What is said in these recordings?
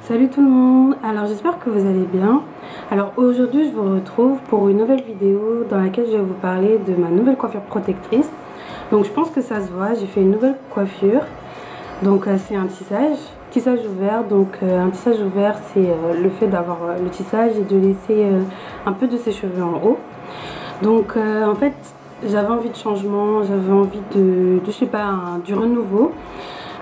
Salut tout le monde, alors j'espère que vous allez bien. Alors aujourd'hui je vous retrouve pour une nouvelle vidéo dans laquelle je vais vous parler de ma nouvelle coiffure protectrice. Donc je pense que ça se voit, j'ai fait une nouvelle coiffure. Donc c'est un tissage ouvert. Donc un tissage ouvert, c'est le fait d'avoir le tissage et de laisser un peu de ses cheveux en haut. Donc en fait j'avais envie de changement, j'avais envie de je sais pas, du renouveau.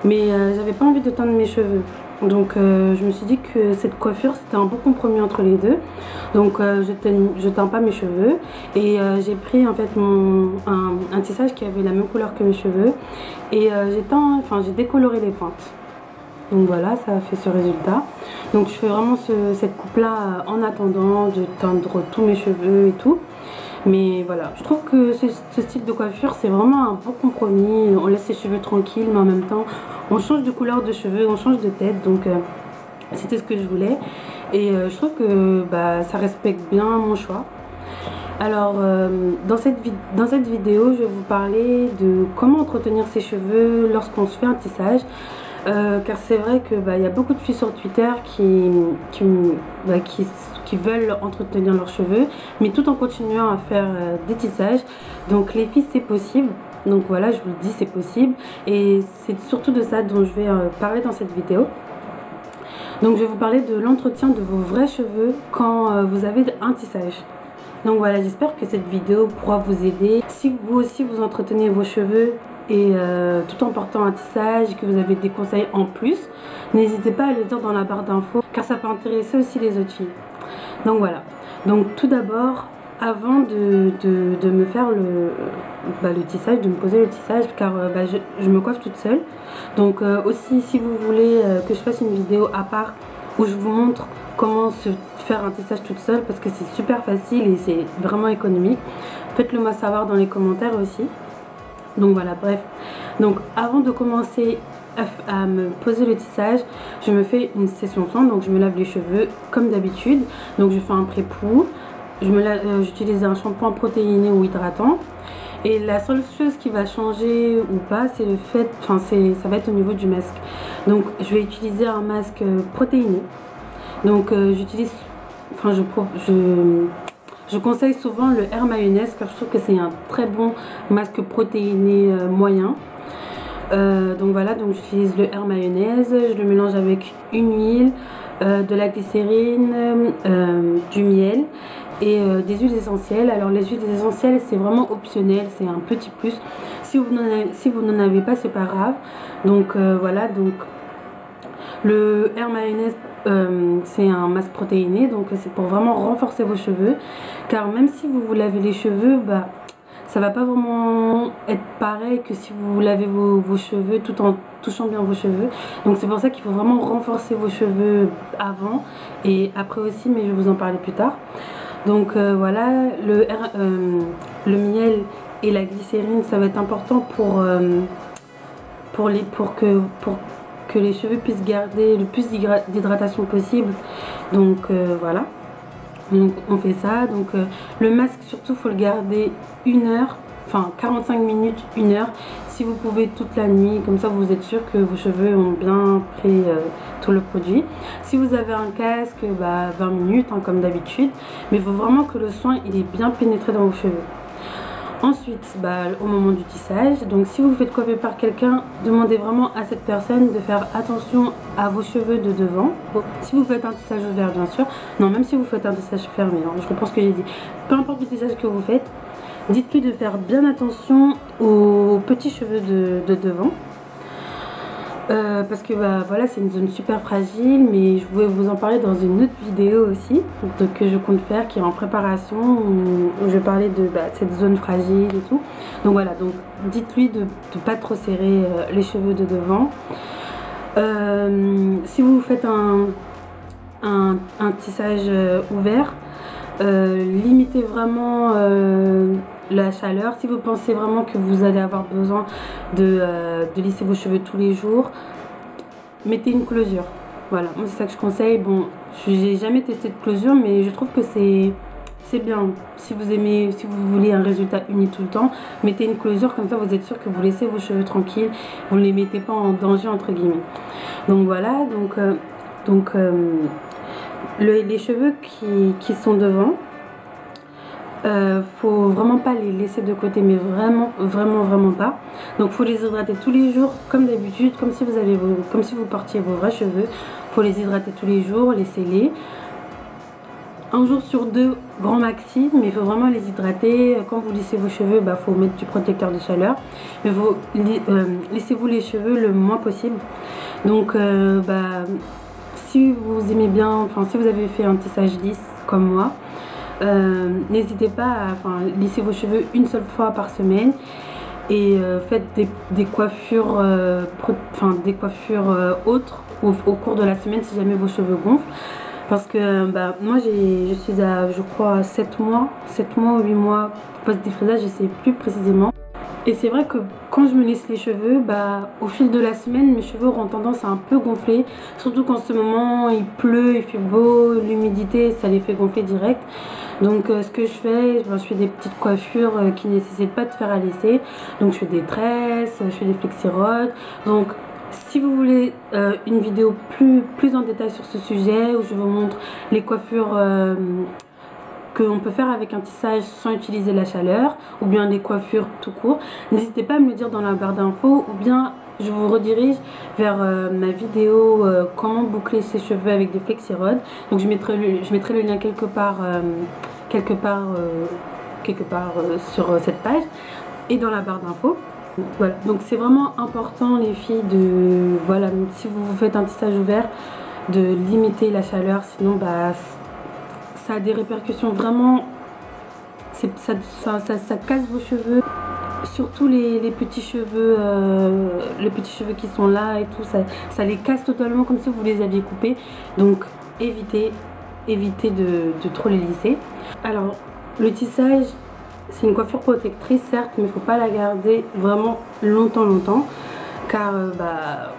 Mais j'avais pas envie de teindre mes cheveux. Donc je me suis dit que cette coiffure c'était un bon compromis entre les deux. Donc je teins pas mes cheveux. Et j'ai pris en fait un tissage qui avait la même couleur que mes cheveux. Et j'ai décoloré les pointes. Donc voilà, ça a fait ce résultat. Donc je fais vraiment cette coupe là en attendant de teindre tous mes cheveux et tout. Mais voilà, je trouve que ce style de coiffure c'est vraiment un bon compromis. On laisse ses cheveux tranquilles mais en même temps on change de couleur de cheveux, on change de tête. Donc c'était ce que je voulais. Et je trouve que ça respecte bien mon choix. Alors dans cette vidéo je vais vous parler de comment entretenir ses cheveux lorsqu'on se fait un tissage. Car c'est vrai que y a beaucoup de filles sur Twitter qui veulent entretenir leurs cheveux, mais tout en continuant à faire des tissages. Donc les filles, c'est possible. Donc voilà, je vous le dis, c'est possible. Et c'est surtout de ça dont je vais parler dans cette vidéo. Donc je vais vous parler de l'entretien de vos vrais cheveux quand vous avez un tissage. Donc voilà, j'espère que cette vidéo pourra vous aider. Si vous aussi vous entretenez vos cheveux et tout en portant un tissage et que vous avez des conseils en plus, n'hésitez pas à le dire dans la barre d'infos car ça peut intéresser aussi les autres filles. Donc voilà, donc tout d'abord, avant de me faire le tissage, de me poser le tissage, car je me coiffe toute seule. Donc aussi si vous voulez que je fasse une vidéo à part où je vous montre comment se faire un tissage toute seule, parce que c'est super facile et c'est vraiment économique, faites-le moi savoir dans les commentaires aussi. Donc voilà, bref. Donc avant de commencer à me poser le tissage, je me fais une session soin. Donc je me lave les cheveux comme d'habitude. Donc je fais un pré-pou. J'utilise un shampoing protéiné ou hydratant. Et la seule chose qui va changer ou pas, c'est le fait, ça va être au niveau du masque. Donc je vais utiliser un masque protéiné. Donc je conseille souvent le Air Mayonnaise car je trouve que c'est un très bon masque protéiné moyen. Donc voilà, donc j'utilise le Air Mayonnaise, je le mélange avec une huile, de la glycérine, du miel et des huiles essentielles. Alors les huiles essentielles c'est vraiment optionnel, c'est un petit plus. Si vous n'en avez pas, c'est pas grave. Donc voilà, donc le Air Mayonnaise c'est un masque protéiné, donc c'est pour vraiment renforcer vos cheveux, car même si vous vous lavez les cheveux, ça va pas vraiment être pareil que si vous lavez vos cheveux tout en touchant bien vos cheveux. Donc c'est pour ça qu'il faut vraiment renforcer vos cheveux avant et après aussi, mais je vais vous en parler plus tard. Donc voilà, le miel et la glycérine, ça va être important pour que les cheveux puissent garder le plus d'hydratation possible. Donc voilà, donc on fait ça. Donc le masque surtout faut le garder 1 heure, enfin 45 minutes, 1 heure, si vous pouvez toute la nuit, comme ça vous êtes sûr que vos cheveux ont bien pris tout le produit. Si vous avez un casque, 20 minutes hein, comme d'habitude, mais il faut vraiment que le soin il est bien pénétré dans vos cheveux. Ensuite, au moment du tissage, donc si vous vous faites coiffer par quelqu'un, demandez vraiment à cette personne de faire attention à vos cheveux de devant. Bon, si vous faites un tissage ouvert, bien sûr. Non, même si vous faites un tissage fermé, hein, je repense ce que j'ai dit. Peu importe le tissage que vous faites, dites-lui de faire bien attention aux petits cheveux de devant. Parce que voilà, c'est une zone super fragile, mais je voulais vous en parler dans une autre vidéo aussi que je compte faire, qui est en préparation, où je vais parler de cette zone fragile et tout. Donc voilà, donc dites-lui de ne pas trop serrer les cheveux de devant. Si vous faites un tissage ouvert, limitez vraiment la chaleur. Si vous pensez vraiment que vous allez avoir besoin de lisser vos cheveux tous les jours, mettez une closure. Voilà, moi c'est ça que je conseille. Bon, j'ai jamais testé de closure, mais je trouve que c'est bien. Si vous voulez un résultat uni tout le temps, mettez une closure, comme ça vous êtes sûr que vous laissez vos cheveux tranquilles, vous ne les mettez pas en danger entre guillemets. Donc voilà, donc Donc les cheveux qui sont devant, faut vraiment pas les laisser de côté, mais vraiment pas. Donc faut les hydrater tous les jours comme d'habitude, comme si vous portiez vos vrais cheveux. Faut les hydrater tous les jours, laissez-les un jour sur deux grand maxi, mais il faut vraiment les hydrater. Quand vous lissez vos cheveux, faut mettre du protecteur de chaleur, mais vous laissez-vous les cheveux le moins possible. Donc si vous aimez bien, enfin si vous avez fait un tissage lisse comme moi, n'hésitez pas à lisser vos cheveux une seule fois par semaine et faites des coiffures autres au cours de la semaine si jamais vos cheveux gonflent. Parce que moi je suis à, je crois, 7 mois ou 8 mois post-défrisage, je sais plus précisément. Et c'est vrai que quand je me lisse les cheveux, au fil de la semaine, mes cheveux auront tendance à un peu gonfler. Surtout qu'en ce moment, il pleut, il fait beau, l'humidité, ça les fait gonfler direct. Donc ce que je fais des petites coiffures qui ne nécessitent pas de fer à lisser. Donc je fais des tresses, je fais des flexirods. Donc si vous voulez une vidéo plus en détail sur ce sujet, où je vous montre les coiffures qu'on peut faire avec un tissage sans utiliser la chaleur, ou bien des coiffures tout court, n'hésitez pas à me le dire dans la barre d'infos, ou bien je vous redirige vers ma vidéo comment boucler ses cheveux avec des flexirods. Donc je mettrai le lien quelque part sur cette page et dans la barre d'infos. Voilà, donc c'est vraiment important les filles si vous faites un tissage ouvert, de limiter la chaleur, sinon ça a des répercussions vraiment, ça casse vos cheveux, surtout les petits cheveux qui sont là et tout, ça les casse totalement comme si vous les aviez coupés. Donc évitez de trop les lisser. Alors le tissage, c'est une coiffure protectrice certes, mais il ne faut pas la garder vraiment longtemps, car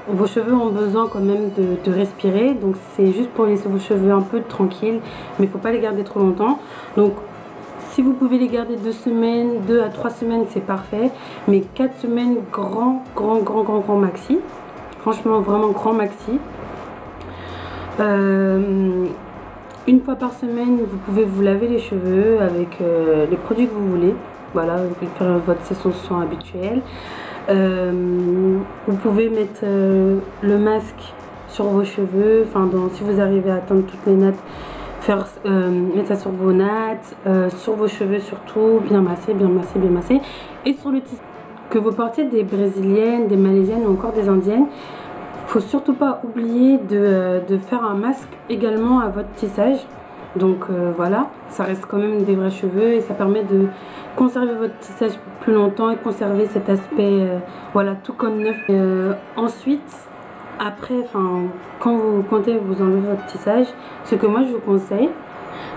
vos cheveux ont besoin quand même de respirer. Donc c'est juste pour laisser vos cheveux un peu tranquilles, mais il ne faut pas les garder trop longtemps. Donc si vous pouvez les garder 2 à 3 semaines, c'est parfait, mais 4 semaines grand maxi, franchement vraiment grand maxi. Une fois par semaine, vous pouvez vous laver les cheveux avec les produits que vous voulez. Voilà, vous pouvez faire votre session de soins habituelle. Vous pouvez mettre le masque sur vos cheveux. Si vous arrivez à atteindre toutes les nattes, mettre ça sur vos nattes, sur vos cheveux surtout, bien masser. Et sur le tissu. Que vous portiez des brésiliennes, des malaisiennes ou encore des indiennes, faut surtout pas oublier de faire un masque également à votre tissage. Donc voilà, ça reste quand même des vrais cheveux et ça permet de conserver votre tissage plus longtemps et conserver cet aspect tout comme neuf. Ensuite, après, quand vous comptez vous enlever votre tissage, ce que moi je vous conseille,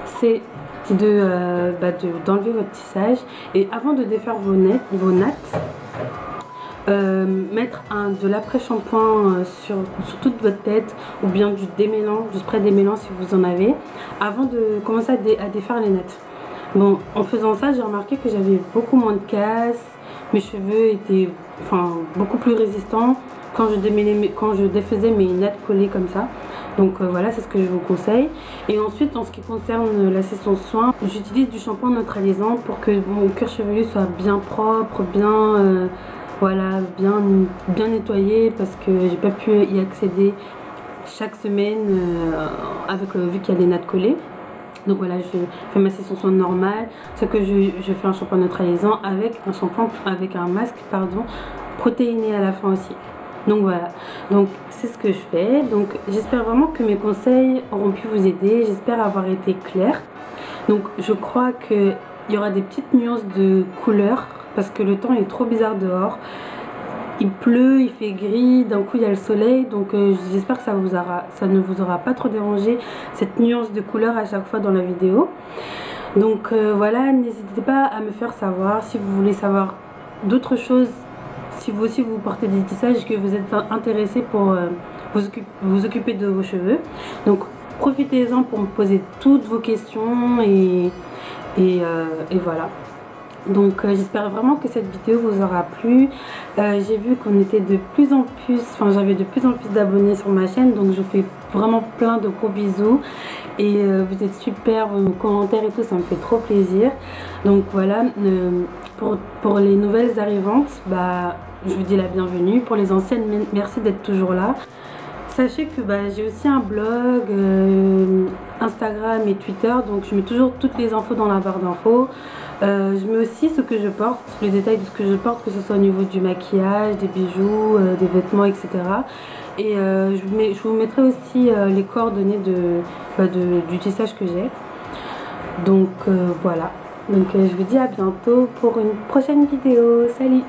c'est d'enlever votre tissage et avant de défaire vos nattes, mettre de l'après-shampoing sur toute votre tête, ou bien du démêlant, du spray démêlant si vous en avez, avant de commencer à défaire les nattes. Bon, en faisant ça, j'ai remarqué que j'avais beaucoup moins de casse, mes cheveux étaient beaucoup plus résistants quand je défaisais mes nattes collées comme ça. Donc voilà, c'est ce que je vous conseille. Et ensuite, en ce qui concerne la session de soins, j'utilise du shampoing neutralisant pour que mon cuir chevelu soit bien propre, bien nettoyé, parce que j'ai pas pu y accéder chaque semaine vu qu'il y a les nattes collées. Donc voilà, je fais ma session de soins normale, c'est que je fais un shampoing neutralisant avec un masque protéiné à la fin aussi. Donc voilà, donc c'est ce que je fais. Donc j'espère vraiment que mes conseils auront pu vous aider, j'espère avoir été claire. Donc je crois qu'il y aura des petites nuances de couleurs parce que le temps est trop bizarre dehors. Il pleut, il fait gris, d'un coup il y a le soleil, donc j'espère que ça ne vous aura pas trop dérangé cette nuance de couleur à chaque fois dans la vidéo. Donc voilà, n'hésitez pas à me faire savoir si vous voulez savoir d'autres choses, si vous aussi vous portez des tissages, que vous êtes intéressé pour vous occuper de vos cheveux. Donc profitez-en pour me poser toutes vos questions et voilà. Donc j'espère vraiment que cette vidéo vous aura plu. J'ai vu qu'on était de plus en plus, j'avais de plus en plus d'abonnés sur ma chaîne, donc je fais vraiment plein de gros bisous. Et vous êtes super, vos commentaires et tout, ça me fait trop plaisir. Donc voilà, pour les nouvelles arrivantes, bah, je vous dis la bienvenue. Pour les anciennes, merci d'être toujours là. Sachez que j'ai aussi un blog, Instagram et Twitter, donc je mets toujours toutes les infos dans la barre d'infos. Je mets aussi ce que je porte, le détail de ce que je porte, que ce soit au niveau du maquillage, des bijoux, des vêtements, etc. Et je vous mettrai aussi les coordonnées du tissage que j'ai. Donc voilà, donc je vous dis à bientôt pour une prochaine vidéo. Salut!